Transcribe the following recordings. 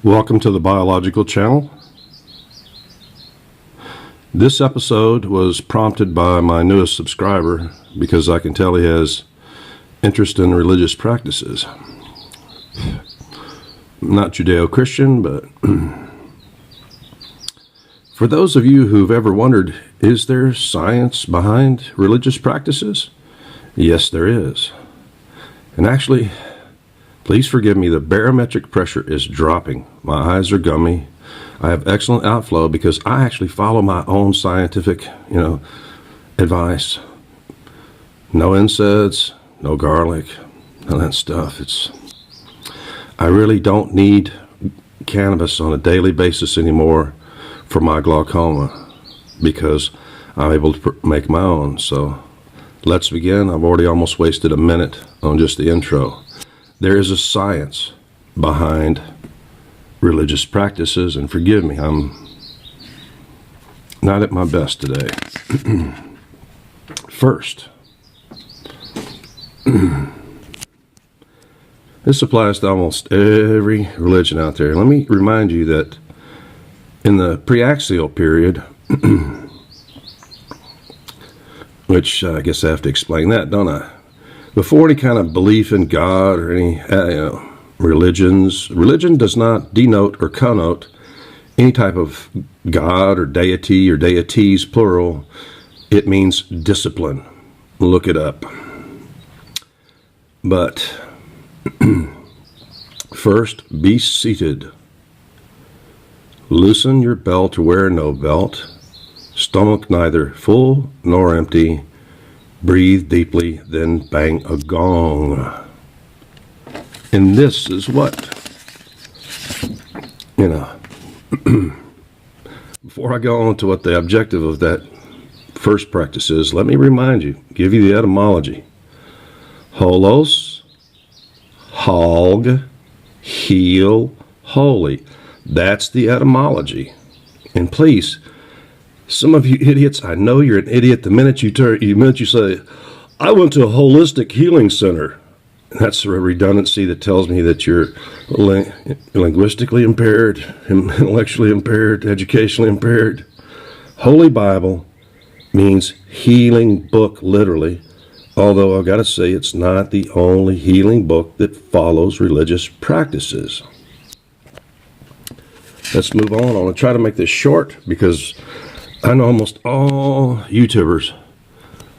Welcome to the Biological Channel. This episode was prompted by my newest subscriber because I can tell he has interest in religious practices. Not Judeo-Christian, but for those of you who've ever wondered, is there science behind religious practices? Yes, there is. And actually, please forgive me, the barometric pressure is dropping. My eyes are gummy. I have excellent outflow because I actually follow my own scientific, advice. No NSAIDs, no garlic, none of that stuff. I really don't need cannabis on a daily basis anymore for my glaucoma because I'm able to make my own. So let's begin. I've already almost wasted a minute on just the intro. There is a science behind religious practices, and forgive me, I'm not at my best today. First, this applies to almost every religion out there. Let me remind you that in the preaxial period, which I guess I have to explain that, don't I? Before any kind of belief in God or any religion does not denote or connote any type of God or deity or deities, plural. It means discipline. Look it up. But first, be seated. Loosen your belt or wear no belt. Stomach neither full nor empty. Breathe deeply, then bang a gong. And this is what, before I go on to what the objective of that first practice is, let me remind you, give you the etymology. Holos, hog, heal, holy. That's the etymology. And please, some of you idiots, I know you're an idiot the minute you say, I went to a holistic healing center. That's a redundancy that tells me that you're linguistically impaired, intellectually impaired, educationally impaired. Holy Bible means healing book, literally, although I've got to say it's not the only healing book that follows religious practices. Let's move on. I'm going to try to make this short because I know almost all YouTubers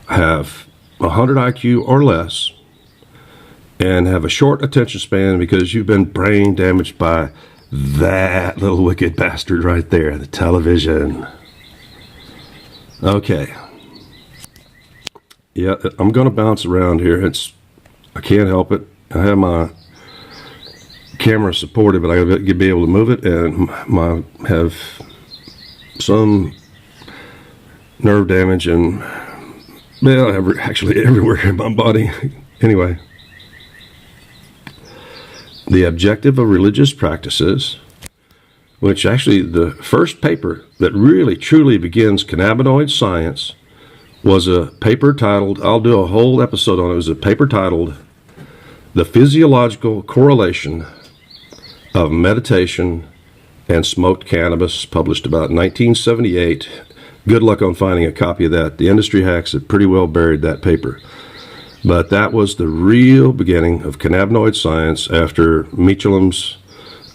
have 100 IQ or less and have a short attention span because you've been brain damaged by that little wicked bastard right there, the television. Okay. Yeah, I'm going to bounce around here. I can't help it. I have my camera supported, but I got to be able to move it, and have some nerve damage and actually everywhere in my body. Anyway, the objective of religious practices, which actually the first paper that really truly begins cannabinoid science was a paper titled, I'll do a whole episode on it, was a paper titled The Physiological Correlation of Meditation and Smoked Cannabis, published about 1978. Good luck on finding a copy of that. The industry hacks have pretty well buried that paper. But that was the real beginning of cannabinoid science after Meacham's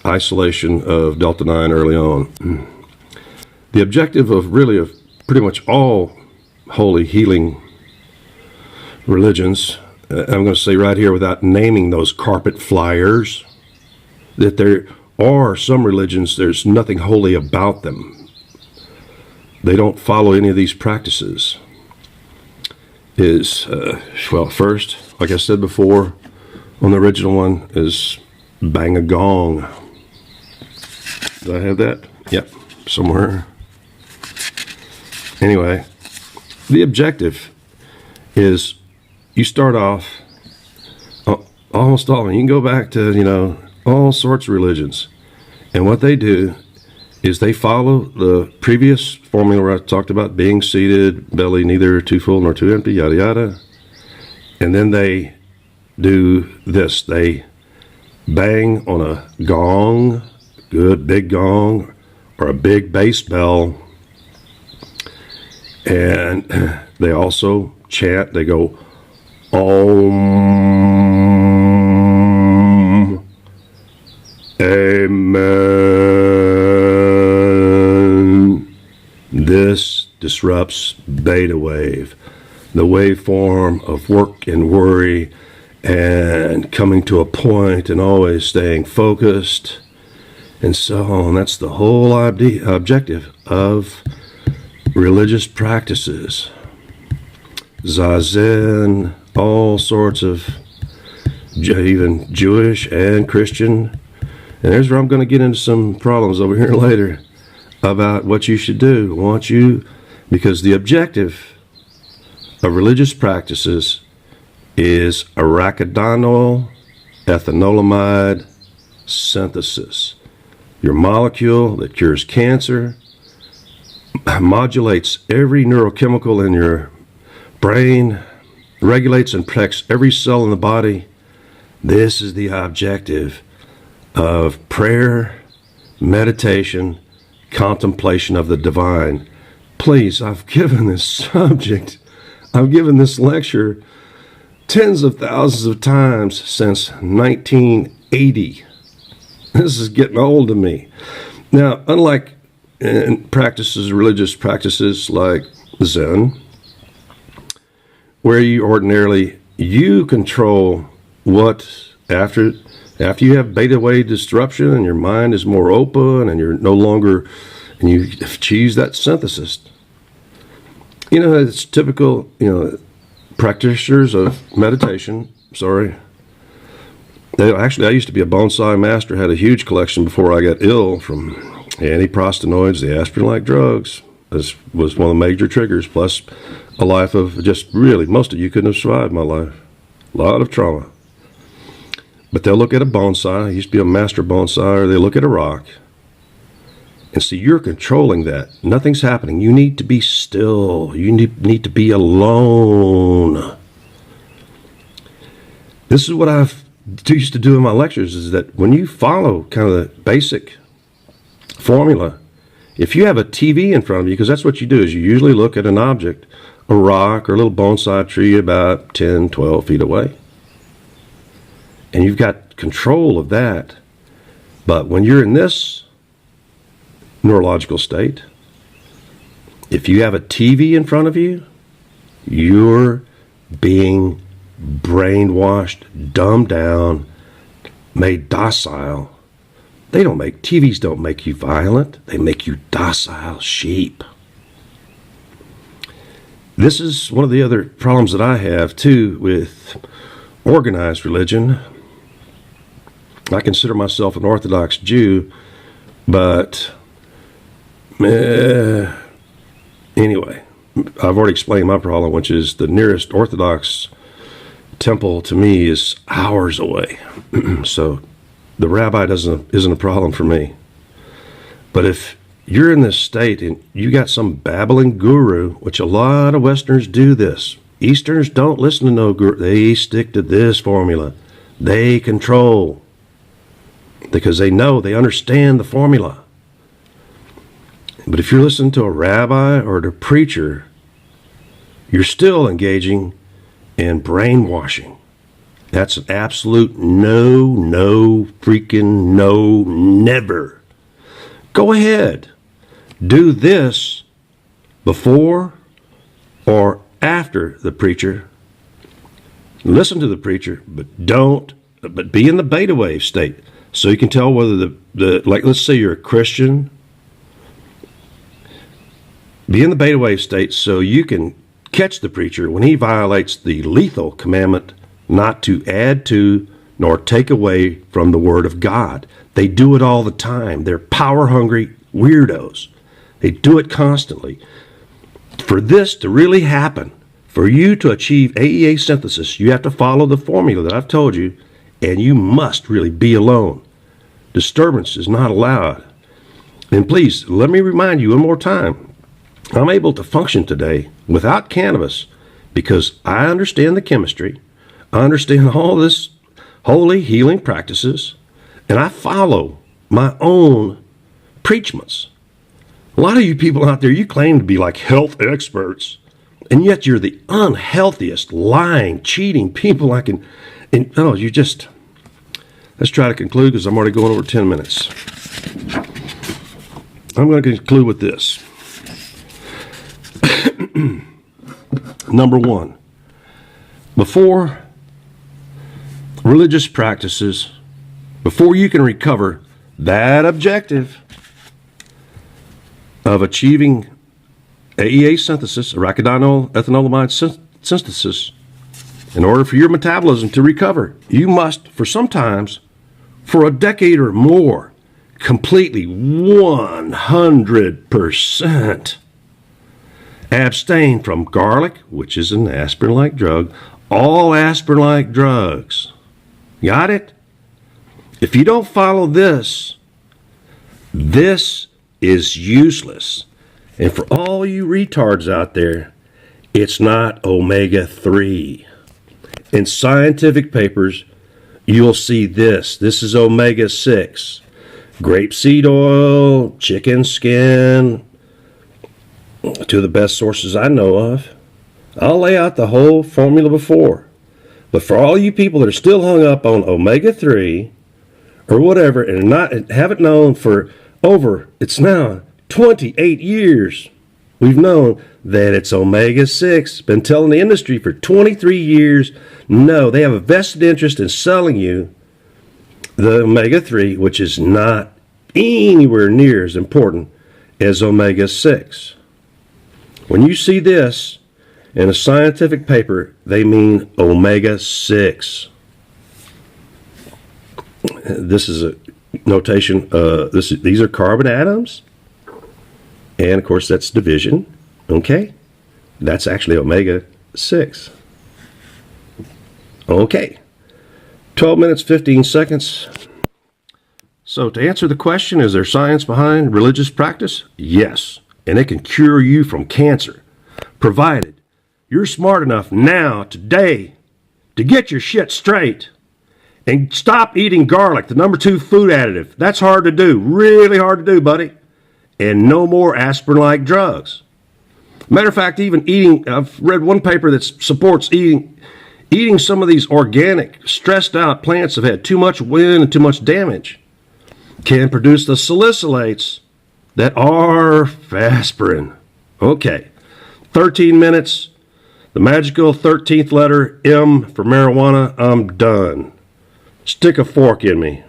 isolation of Delta-9 early on. The objective of pretty much all holy healing religions, I'm going to say right here without naming those carpet flyers, that there are some religions, there's nothing holy about them. They don't follow any of these practices. First, like I said before, on the original one, is bang a gong. Do I have that? Yep, somewhere. Anyway, the objective is you start off, almost all, you can go back to, all sorts of religions. And what they do is they follow the previous formula where I talked about being seated, belly neither too full nor too empty, yada yada. And then they do this. They bang on a gong good big gong or a big bass bell. And they also chant, they go, Om, Amen. This disrupts beta wave, the waveform of work and worry and coming to a point and always staying focused and so on. That's the whole objective of religious practices. Zazen, all sorts of, even Jewish and Christian. And there's where I'm going to get into some problems over here later about what you should do. Because the objective of religious practices is arachidonyl ethanolamide synthesis. Your molecule that cures cancer, modulates every neurochemical in your brain, regulates and protects every cell in the body. This is the objective of prayer, meditation, contemplation of the divine. Please, I've given this lecture tens of thousands of times since 1980. This is getting old to me. Now, unlike religious practices like Zen, where you ordinarily control what after you have beta wave disruption and your mind is more open and you're no longer, and you achieve that synthesis. It's typical, practitioners of meditation, I used to be a bonsai master, had a huge collection before I got ill from antiprostanoids, the aspirin-like drugs. This was one of the major triggers, plus a life of just really, most of you couldn't have survived my life. A lot of trauma. But they'll look at a bonsai, I used to be a master bonsai, or they look at a rock, and see, you're controlling that. Nothing's happening. You need to be still. You need to be alone. This is what I've used to do in my lectures, is that when you follow kind of the basic formula, if you have a TV in front of you, because that's what you do, is you usually look at an object, a rock or a little bonsai tree about 10, 12 feet away. And you've got control of that. But when you're in this neurological state, if you have a TV in front of you, you're being brainwashed, dumbed down, made docile. TVs don't make you violent. They make you docile sheep. This is one of the other problems that I have, too, with organized religion. I consider myself an Orthodox Jew, but anyway, I've already explained my problem, which is the nearest Orthodox temple to me is hours away. So the rabbi isn't a problem for me. But if you're in this state and you got some babbling guru, which a lot of Westerners do this. Easterners don't listen to no guru. They stick to this formula. They control. Because they understand the formula. But if you're listening to a rabbi or to a preacher, you're still engaging in brainwashing. That's an absolute no, freaking no, never. Go ahead. Do this before or after the preacher. Listen to the preacher, but be in the beta wave state. So you can tell whether let's say you're a Christian. Be in the beta wave state so you can catch the preacher when he violates the lethal commandment not to add to nor take away from the word of God. They do it all the time. They're power-hungry weirdos. They do it constantly. For this to really happen, for you to achieve AEA synthesis, you have to follow the formula that I've told you, and you must really be alone. Disturbance is not allowed. And please, let me remind you one more time, I'm able to function today without cannabis because I understand the chemistry, I understand all this holy healing practices, and I follow my own preachments. A lot of you people out there, you claim to be like health experts, and yet you're the unhealthiest, lying, cheating people I can. And you just. Let's try to conclude because I'm already going over 10 minutes. I'm going to conclude with this. Number one, before religious practices, before you can recover that objective of achieving AEA synthesis, arachidonyl ethanolamide synthesis, in order for your metabolism to recover, you must, for a decade or more, completely 100% abstain from garlic, which is an aspirin-like drug, all aspirin-like drugs. Got it? If you don't follow this, this is useless. And for all you retards out there, it's not omega-3. In scientific papers, you'll see this. This is omega-6. Grapeseed oil, chicken skin, two of the best sources I know of. I'll lay out the whole formula before. But for all you people that are still hung up on omega-3 or whatever and haven't known for it's now 28 years, we've known that it's omega-6. Been telling the industry for 23 years, no, they have a vested interest in selling you the omega-3, which is not anywhere near as important as omega-6. When you see this in a scientific paper, they mean omega-6. This is a notation. These are carbon atoms. And, of course, that's division. Okay? That's actually omega-6. Okay. 12 minutes, 15 seconds. So to answer the question, is there science behind religious practice? Yes. And it can cure you from cancer, provided you're smart enough now, today, to get your shit straight and stop eating garlic, the number 2 food additive. That's hard to do, really hard to do, buddy. And no more aspirin-like drugs. Matter of fact, even eating, I've read one paper that supports eating some of these organic, stressed out plants that have had too much wind and too much damage can produce the salicylates that are aspirin. Okay, 13 minutes, the magical 13th letter, M for marijuana, I'm done. Stick a fork in me.